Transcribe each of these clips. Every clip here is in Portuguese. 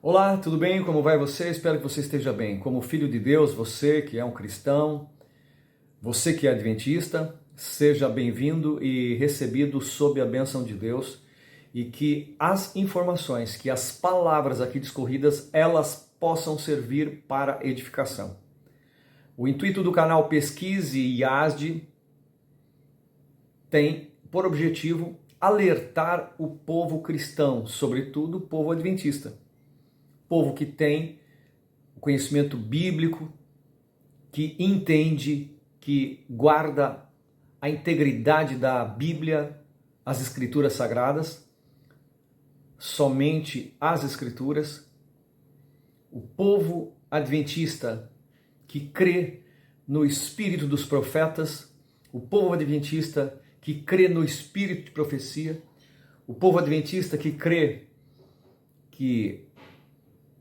Olá, tudo bem? Como vai você? Espero que você esteja bem. Como filho de Deus, você que é um cristão, você que é adventista, seja bem-vindo e recebido sob a bênção de Deus e que as informações, que as palavras aqui discorridas, elas possam servir para edificação. O intuito do canal Pesquise e IASD tem por objetivo alertar o povo cristão, sobretudo o povo adventista. Povo que tem conhecimento bíblico, que entende, que guarda a integridade da Bíblia, as Escrituras Sagradas, somente as Escrituras. O povo adventista que crê no espírito dos profetas, o povo adventista que crê no espírito de profecia, o povo adventista que crê que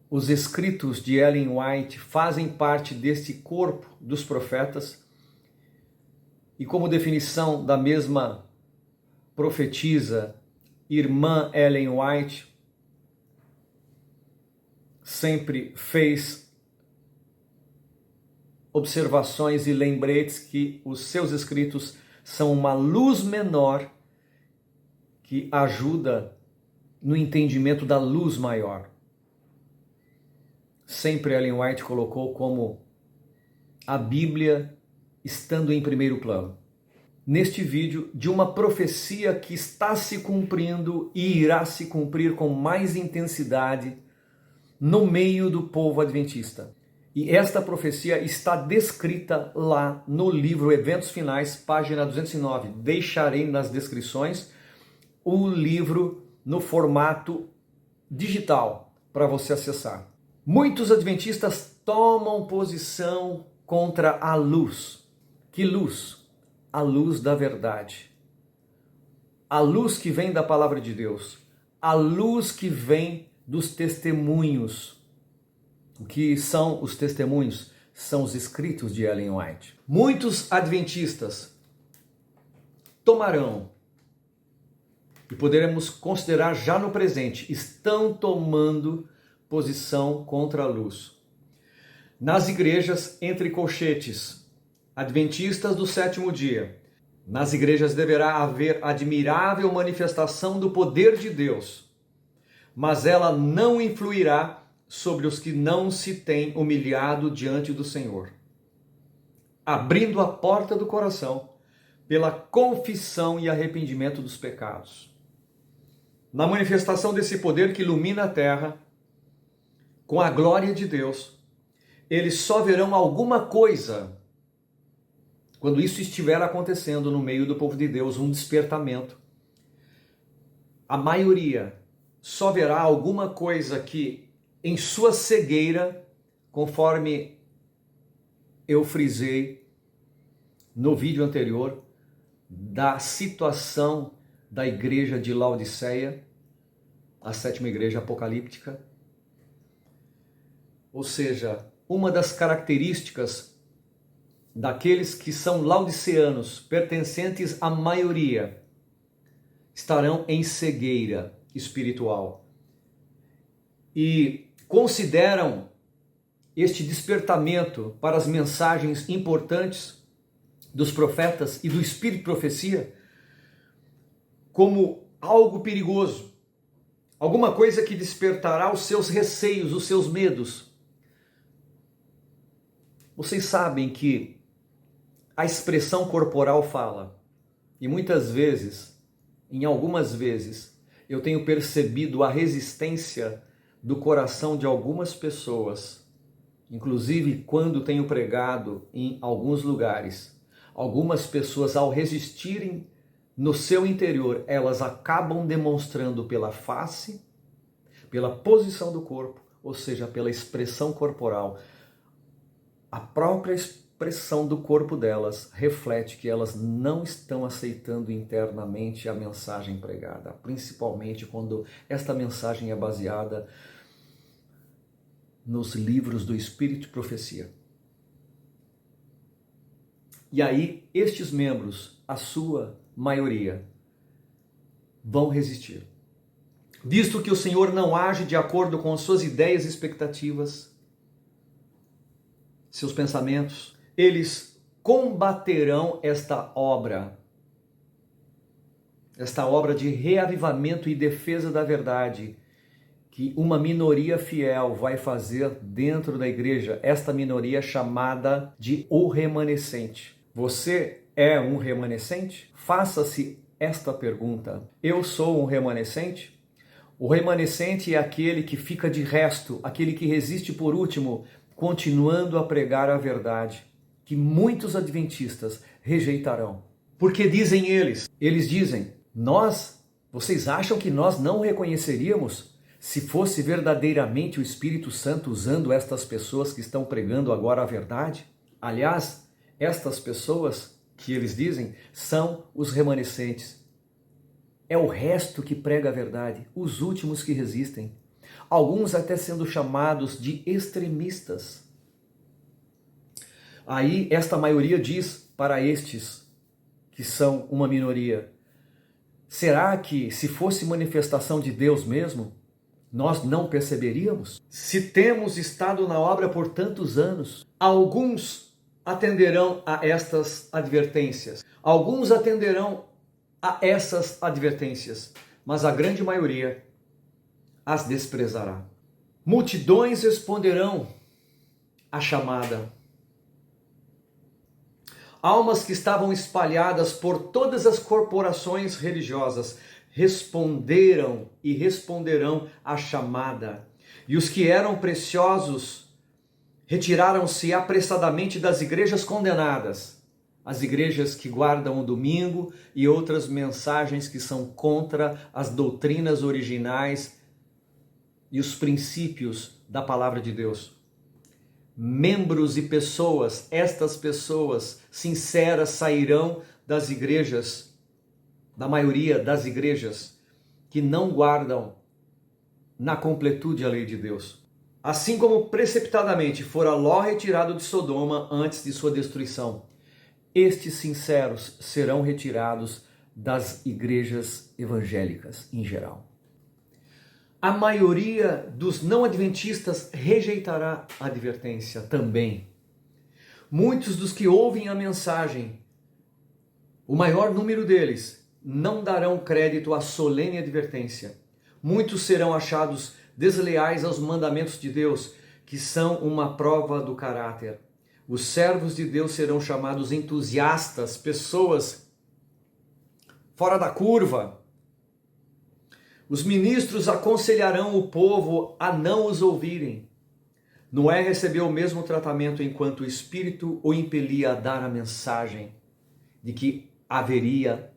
os escritos de Ellen White fazem parte deste corpo dos profetas e, como definição da mesma profetisa, irmã Ellen White sempre fez observações e lembretes que os seus escritos são uma luz menor que ajuda no entendimento da luz maior. Sempre Ellen White colocou como a Bíblia estando em primeiro plano. Neste vídeo, de uma profecia que está se cumprindo e irá se cumprir com mais intensidade no meio do povo adventista. E esta profecia está descrita lá no livro Eventos Finais, página 209. Deixarei nas descrições o livro no formato digital para você acessar. Muitos adventistas tomam posição contra a luz. Que luz? A luz da verdade. A luz que vem da palavra de Deus. A luz que vem dos testemunhos. O que são os testemunhos? São os escritos de Ellen White. Muitos adventistas tomarão, e poderemos considerar já no presente, estão tomando posição contra a luz. Nas igrejas entre colchetes, adventistas do sétimo dia, nas igrejas deverá haver admirável manifestação do poder de Deus, mas ela não influirá sobre os que não se têm humilhado diante do Senhor, abrindo a porta do coração pela confissão e arrependimento dos pecados. Na manifestação desse poder que ilumina a terra, com a glória de Deus, eles só verão alguma coisa quando isso estiver acontecendo no meio do povo de Deus, um despertamento. A maioria só verá alguma coisa que, em sua cegueira, conforme eu frisei no vídeo anterior, da situação da igreja de Laodiceia, a sétima igreja apocalíptica. Ou seja, uma das características daqueles que são laodiceanos, pertencentes à maioria, estarão em cegueira espiritual e consideram este despertamento para as mensagens importantes dos profetas e do espírito de profecia como algo perigoso, alguma coisa que despertará os seus receios, os seus medos. Vocês sabem que a expressão corporal fala, e muitas vezes, em algumas vezes, eu tenho percebido a resistência do coração de algumas pessoas, inclusive quando tenho pregado em alguns lugares. Algumas pessoas, ao resistirem no seu interior, elas acabam demonstrando pela face, pela posição do corpo, ou seja, pela expressão corporal. A própria expressão do corpo delas reflete que elas não estão aceitando internamente a mensagem pregada, principalmente quando esta mensagem é baseada nos livros do Espírito de Profecia. E aí, estes membros, a sua maioria, vão resistir. visto que o Senhor não age de acordo com suas ideias e expectativas, seus pensamentos, eles combaterão esta obra de reavivamento e defesa da verdade, que uma minoria fiel vai fazer dentro da igreja, esta minoria chamada de o remanescente. Você é um remanescente? Faça-se esta pergunta. Eu sou um remanescente? O remanescente é aquele que fica de resto, aquele que resiste por último, continuando a pregar a verdade, que muitos adventistas rejeitarão. Porque dizem eles dizem, vocês acham que nós não o reconheceríamos se fosse verdadeiramente o Espírito Santo usando estas pessoas que estão pregando agora a verdade? Aliás, estas pessoas que eles dizem são os remanescentes. É o resto que prega a verdade, os últimos que resistem. Alguns até sendo chamados de extremistas. Aí esta maioria diz para estes que são uma minoria: será que se fosse manifestação de Deus mesmo, nós não perceberíamos? Se temos estado na obra por tantos anos, alguns atenderão a estas advertências. Alguns atenderão a essas advertências, mas a grande maioria as desprezará. Multidões responderão à chamada. Almas que estavam espalhadas por todas as corporações religiosas responderam e responderão à chamada. E os que eram preciosos retiraram-se apressadamente das igrejas condenadas, as igrejas que guardam o domingo e outras mensagens que são contra as doutrinas originais e os princípios da palavra de Deus. Membros e pessoas, estas pessoas sinceras sairão das igrejas, da maioria das igrejas que não guardam na completude a lei de Deus. Assim como precipitadamente fora Ló retirado de Sodoma antes de sua destruição, estes sinceros serão retirados das igrejas evangélicas em geral. A maioria dos não adventistas rejeitará a advertência também. Muitos dos que ouvem a mensagem, o maior número deles, não darão crédito à solene advertência. Muitos serão achados desleais aos mandamentos de Deus, que são uma prova do caráter. Os servos de Deus serão chamados entusiastas, pessoas fora da curva. Os ministros aconselharão o povo a não os ouvirem. Noé recebeu o mesmo tratamento enquanto o Espírito o impelia a dar a mensagem de que haveria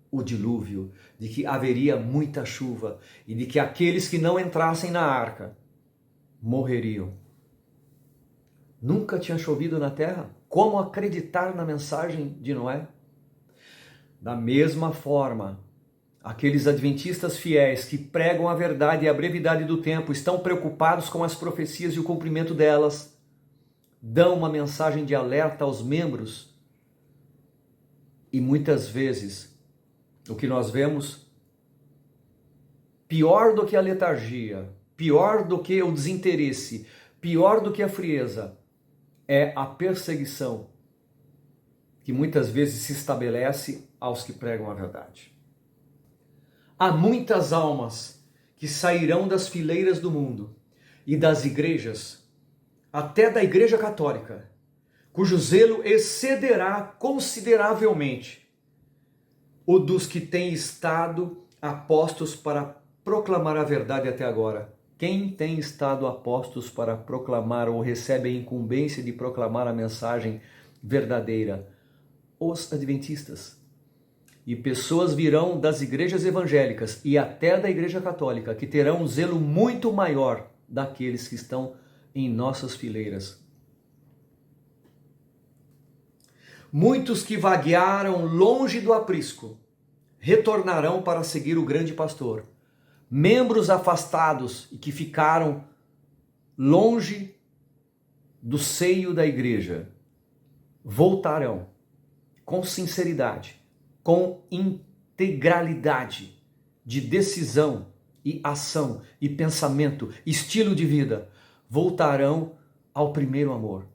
o dilúvio, de que haveria muita chuva e de que aqueles que não entrassem na arca morreriam. Nunca tinha chovido na terra? Como acreditar na mensagem de Noé? Da mesma forma, aqueles adventistas fiéis que pregam a verdade e a brevidade do tempo estão preocupados com as profecias e o cumprimento delas, dão uma mensagem de alerta aos membros e muitas vezes o que nós vemos, pior do que a letargia, pior do que o desinteresse, pior do que a frieza, é a perseguição que muitas vezes se estabelece aos que pregam a verdade. Há muitas almas que sairão das fileiras do mundo e das igrejas, até da Igreja Católica, cujo zelo excederá consideravelmente o dos que têm estado apostos para proclamar a verdade até agora. Quem tem estado apostos para proclamar ou recebe a incumbência de proclamar a mensagem verdadeira? Os adventistas. E pessoas virão das igrejas evangélicas e até da Igreja Católica que terão um zelo muito maior daqueles que estão em nossas fileiras. Muitos que vaguearam longe do aprisco retornarão para seguir o grande pastor. Membros afastados e que ficaram longe do seio da igreja voltarão com sinceridade, com integralidade de decisão e ação, e pensamento, estilo de vida, voltarão ao primeiro amor.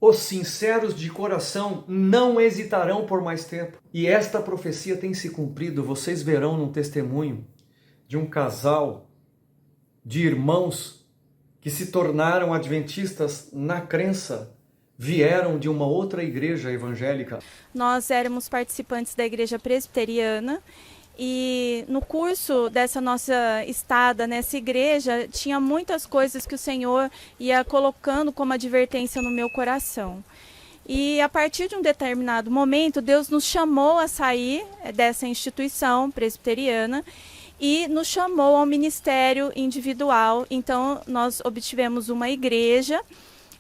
Os sinceros de coração não hesitarão por mais tempo. E esta profecia tem se cumprido. Vocês verão num testemunho de um casal de irmãos que se tornaram adventistas na crença, vieram de uma outra igreja evangélica. Nós éramos participantes da igreja presbiteriana e no curso dessa nossa estada nessa igreja tinha muitas coisas que o Senhor ia colocando como advertência no meu coração. E a partir de um determinado momento, Deus nos chamou a sair dessa instituição presbiteriana e nos chamou ao ministério individual. Então, nós obtivemos uma igreja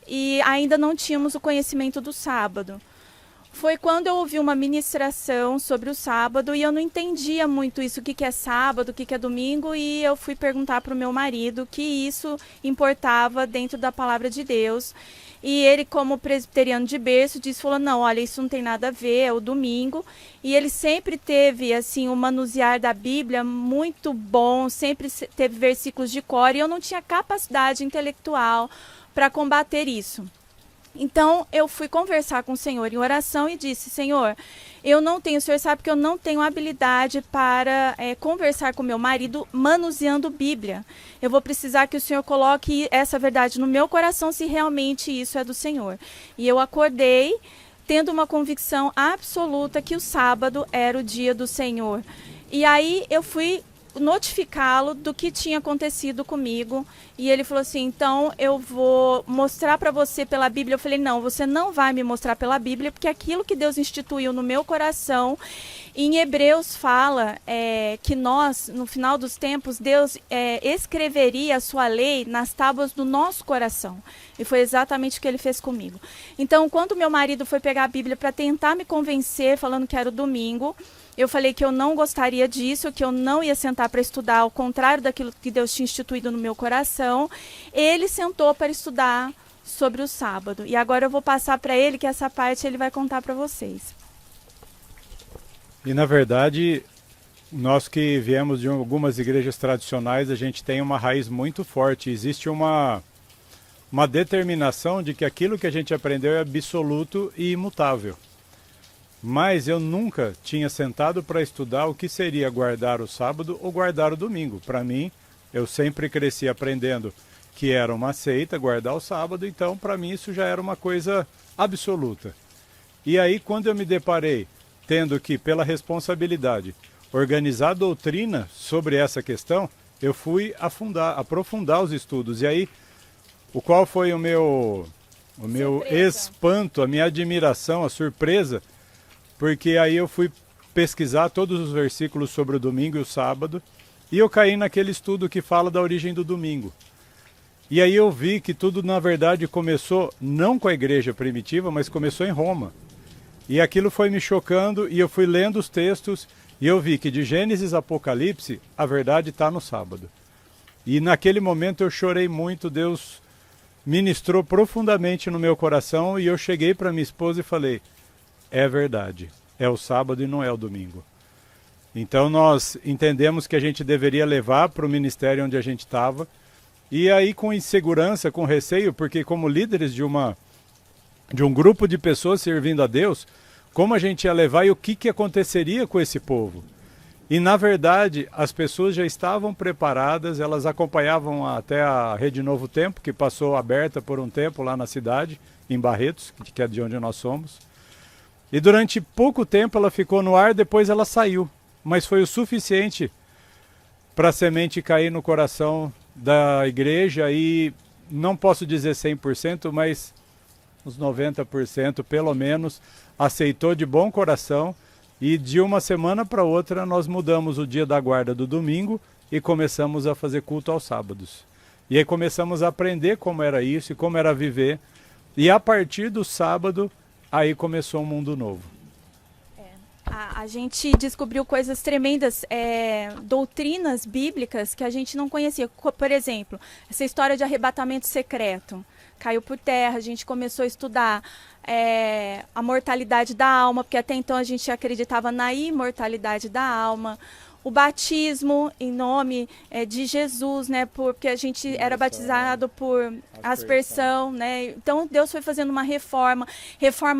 e ainda não tínhamos o conhecimento do sábado. Foi quando eu ouvi uma ministração sobre o sábado e eu não entendia muito isso, o que é sábado, o que é domingo, e eu fui perguntar para o meu marido que isso importava dentro da palavra de Deus. E ele, como presbiteriano de berço, falou, não, olha, isso não tem nada a ver, é o domingo. E ele sempre teve, assim, o manusear da Bíblia muito bom, sempre teve versículos de cor, e eu não tinha capacidade intelectual para combater isso. Então, eu fui conversar com o Senhor em oração e disse, Senhor, o Senhor sabe que eu não tenho habilidade para conversar com meu marido manuseando Bíblia. Eu vou precisar que o Senhor coloque essa verdade no meu coração, se realmente isso é do Senhor. E eu acordei tendo uma convicção absoluta que o sábado era o dia do Senhor. E aí eu fui notificá-lo do que tinha acontecido comigo, e ele falou assim, então eu vou mostrar para você pela Bíblia. Eu falei, não, você não vai me mostrar pela Bíblia, porque aquilo que Deus instituiu no meu coração, em Hebreus fala que nós, no final dos tempos, Deus escreveria a sua lei nas tábuas do nosso coração, e foi exatamente o que ele fez comigo. Então, quando meu marido foi pegar a Bíblia para tentar me convencer, falando que era o domingo, eu falei que eu não gostaria disso, que eu não ia sentar para estudar, ao contrário daquilo que Deus tinha instituído no meu coração. Ele sentou para estudar sobre o sábado. E agora eu vou passar para ele, que essa parte ele vai contar para vocês. E na verdade, nós que viemos de algumas igrejas tradicionais, a gente tem uma raiz muito forte. Existe uma determinação de que aquilo que a gente aprendeu é absoluto e imutável. Mas eu nunca tinha sentado para estudar o que seria guardar o sábado ou guardar o domingo. Para mim, eu sempre cresci aprendendo que era uma seita guardar o sábado, então para mim isso já era uma coisa absoluta. E aí quando eu me deparei tendo que, pela responsabilidade, organizar doutrina sobre essa questão, eu fui aprofundar os estudos. E aí, qual foi o meu espanto, a minha admiração, a surpresa, porque aí eu fui pesquisar todos os versículos sobre o domingo e o sábado, e eu caí naquele estudo que fala da origem do domingo. E aí eu vi que tudo, na verdade, começou não com a igreja primitiva, mas começou em Roma. E aquilo foi me chocando, e eu fui lendo os textos, e eu vi que de Gênesis a Apocalipse, a verdade está no sábado. E naquele momento eu chorei muito, Deus ministrou profundamente no meu coração, e eu cheguei para minha esposa e falei, é verdade, é o sábado e não é o domingo. Então nós entendemos que a gente deveria levar para o ministério onde a gente estava, e aí com insegurança, com receio, porque como líderes de um grupo de pessoas servindo a Deus, como a gente ia levar e o que aconteceria com esse povo? E na verdade as pessoas já estavam preparadas, elas acompanhavam até a Rede Novo Tempo, que passou aberta por um tempo lá na cidade, em Barretos, que é de onde nós somos. E durante pouco tempo ela ficou no ar, depois ela saiu. Mas foi o suficiente para a semente cair no coração da igreja e não posso dizer 100%, mas uns 90% pelo menos aceitou de bom coração. E de uma semana para outra nós mudamos o dia da guarda do domingo e começamos a fazer culto aos sábados. E aí começamos a aprender como era isso e como era viver. E a partir do sábado, aí começou um mundo novo. A gente descobriu coisas tremendas, doutrinas bíblicas que a gente não conhecia. Por exemplo, essa história de arrebatamento secreto caiu por terra, a gente começou a estudar a mortalidade da alma, porque até então a gente acreditava na imortalidade da alma. o batismo em nome de Jesus, né? Porque a gente era batizado por aspersão, né? Então Deus foi fazendo uma reforma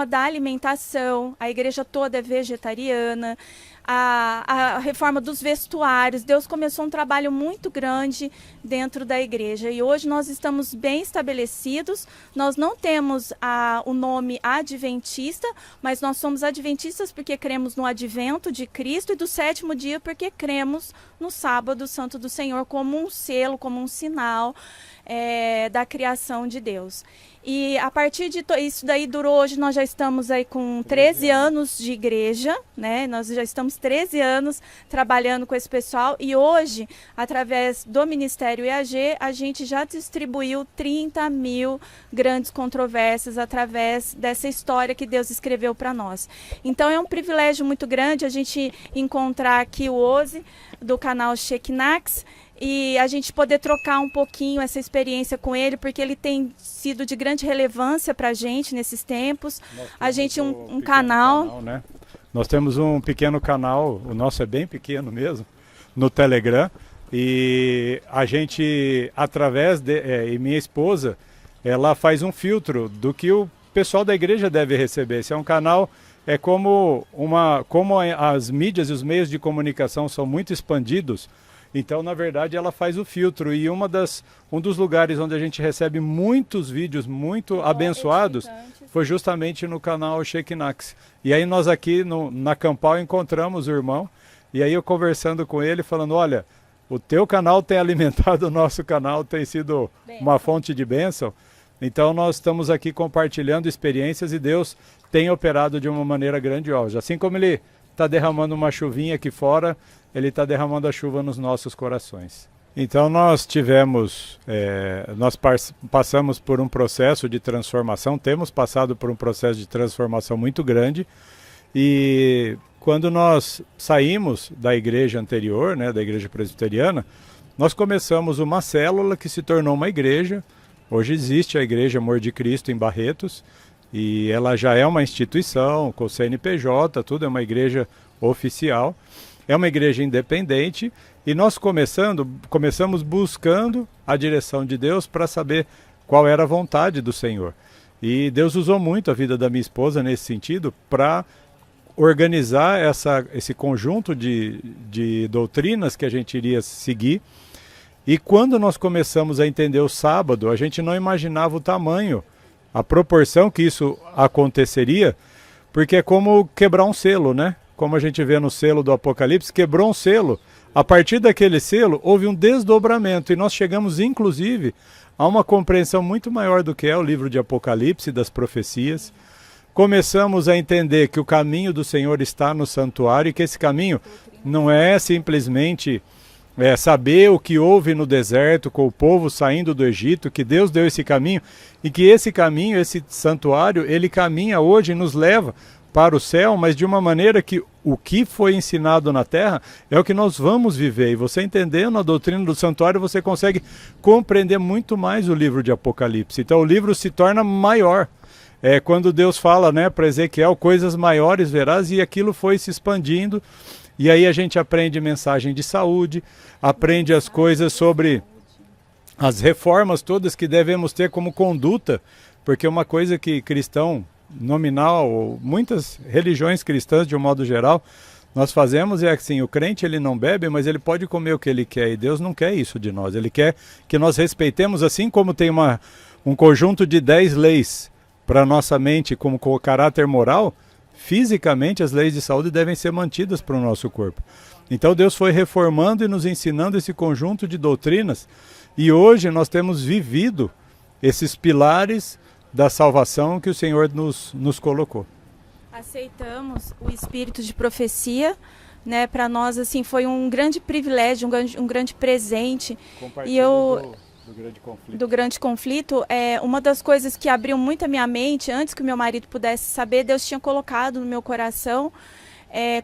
da alimentação, a igreja toda é vegetariana, a reforma dos vestuários. Deus começou um trabalho muito grande dentro da igreja e hoje nós estamos bem estabelecidos. Nós não temos o nome adventista, mas nós somos adventistas porque cremos no advento de Cristo e do sétimo dia porque cremos no sábado santo do Senhor como um selo, como um sinal da criação de Deus. E a partir de isso daí durou, hoje nós já estamos aí com 13 anos de igreja, né? Nós já estamos 13 anos trabalhando com esse pessoal e hoje, através do Ministério EAG, a gente já distribuiu 30 mil grandes controvérsias através dessa história que Deus escreveu para nós. Então é um privilégio muito grande a gente encontrar aqui o Ozzy do canal Shekinah e a gente poder trocar um pouquinho essa experiência com ele, porque ele tem sido de grande relevância para a gente nesses tempos. A gente um canal, né? Nós temos um pequeno canal, o nosso é bem pequeno mesmo, no Telegram, e a gente, através e minha esposa, ela faz um filtro do que o pessoal da igreja deve receber. Esse é um canal, como as mídias e os meios de comunicação são muito expandidos. Então, na verdade, ela faz o filtro e um dos lugares onde a gente recebe muitos vídeos muito abençoados foi justamente no canal Shekinah. E aí nós aqui na Campal encontramos o irmão e aí eu conversando com ele, falando, olha, o teu canal tem alimentado o nosso canal, tem sido uma fonte de bênção. Então nós estamos aqui compartilhando experiências e Deus tem operado de uma maneira grandiosa. Assim como Ele está derramando uma chuvinha aqui fora, Ele está derramando a chuva nos nossos corações. Então nós passamos por um processo de transformação, temos passado por um processo de transformação muito grande e quando nós saímos da igreja anterior, né, da igreja presbiteriana, nós começamos uma célula que se tornou uma igreja. Hoje existe a Igreja Amor de Cristo em Barretos e ela já é uma instituição com CNPJ, tudo é uma igreja oficial. É uma igreja independente e nós começamos buscando a direção de Deus para saber qual era a vontade do Senhor. E Deus usou muito a vida da minha esposa nesse sentido para organizar esse conjunto de doutrinas que a gente iria seguir. E quando nós começamos a entender o sábado, a gente não imaginava o tamanho, a proporção que isso aconteceria, porque é como quebrar um selo, né? Como a gente vê no selo do Apocalipse, quebrou um selo. A partir daquele selo, houve um desdobramento e nós chegamos, inclusive, a uma compreensão muito maior do que é o livro de Apocalipse, das profecias. Começamos a entender que o caminho do Senhor está no santuário e que esse caminho não é simplesmente saber o que houve no deserto com o povo saindo do Egito, que Deus deu esse caminho e que esse caminho, esse santuário, ele caminha hoje e nos leva para o céu, mas de uma maneira que o que foi ensinado na terra é o que nós vamos viver. E você entendendo a doutrina do santuário, você consegue compreender muito mais o livro de Apocalipse. Então o livro se torna maior. Quando Deus fala, né, para Ezequiel, coisas maiores verás, e aquilo foi se expandindo. E aí a gente aprende mensagem de saúde, aprende as coisas sobre as reformas todas que devemos ter como conduta, porque uma coisa que cristão nominal, ou muitas religiões cristãs de um modo geral, nós fazemos é assim, o crente ele não bebe, mas ele pode comer o que ele quer, e Deus não quer isso de nós, Ele quer que nós respeitemos, assim como tem um conjunto de 10 leis para nossa mente como com caráter moral, fisicamente as leis de saúde devem ser mantidas para o nosso corpo. Então Deus foi reformando e nos ensinando esse conjunto de doutrinas, e hoje nós temos vivido esses pilares da salvação que o Senhor nos colocou. Aceitamos o espírito de profecia, né? Para nós assim foi um grande privilégio, um grande presente. E do grande conflito, uma das coisas que abriu muito a minha mente antes que o meu marido pudesse saber, Deus tinha colocado no meu coração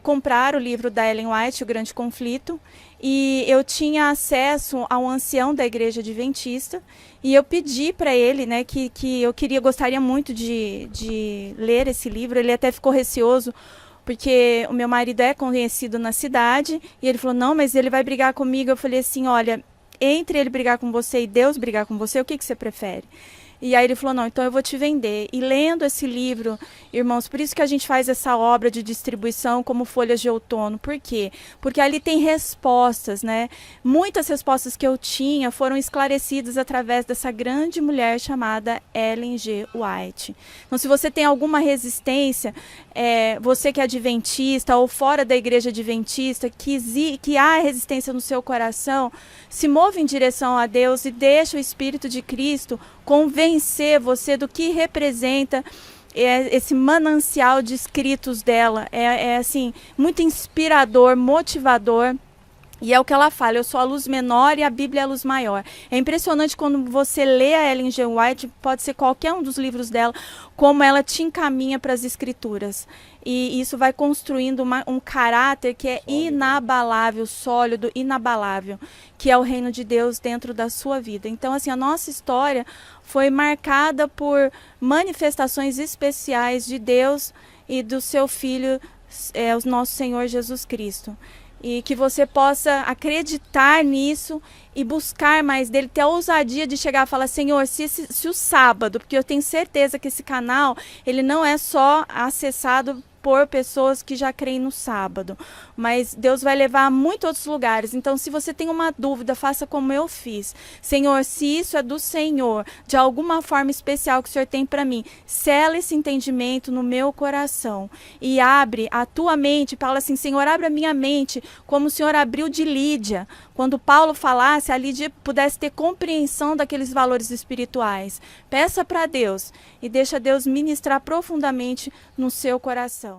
comprar o livro da Ellen White, O Grande Conflito, e eu tinha acesso a um ancião da igreja adventista, e eu pedi para ele, né, que eu gostaria muito de ler esse livro. Ele até ficou receoso porque o meu marido é conhecido na cidade, e ele falou, não, mas ele vai brigar comigo. Eu falei assim, olha, entre ele brigar com você e Deus brigar com você, o que você prefere? E aí ele falou, não, então eu vou te vender. E lendo esse livro, irmãos, por isso que a gente faz essa obra de distribuição como Folhas de Outono. Por quê? Porque ali tem respostas, né? Muitas respostas que eu tinha foram esclarecidas através dessa grande mulher chamada Ellen G. White. Então, se você tem alguma resistência, você que é adventista ou fora da igreja adventista, que há resistência no seu coração, se move em direção a Deus e deixa o Espírito de Cristo convencer você do que representa esse manancial de escritos dela. É assim, muito inspirador, motivador. E é o que ela fala, eu sou a luz menor e a Bíblia é a luz maior. É impressionante quando você lê a Ellen G. White, pode ser qualquer um dos livros dela, como ela te encaminha para as escrituras. E isso vai construindo um caráter que é inabalável, sólido, inabalável, que é o reino de Deus dentro da sua vida. Então, assim, a nossa história foi marcada por manifestações especiais de Deus e do seu Filho, o nosso Senhor Jesus Cristo. E que você possa acreditar nisso e buscar mais dele, ter a ousadia de chegar e falar, Senhor, se o sábado, porque eu tenho certeza que esse canal, ele não é só acessado por pessoas que já creem no sábado, mas Deus vai levar a muitos outros lugares. Então, se você tem uma dúvida, faça como eu fiz. Senhor, se isso é do Senhor, de alguma forma especial que o Senhor tem para mim, sela esse entendimento no meu coração e abre a tua mente. Fala assim, Senhor, abre a minha mente, como o Senhor abriu de Lídia. Quando Paulo falasse, a Lídia pudesse ter compreensão daqueles valores espirituais. Peça para Deus e deixa Deus ministrar profundamente no seu coração.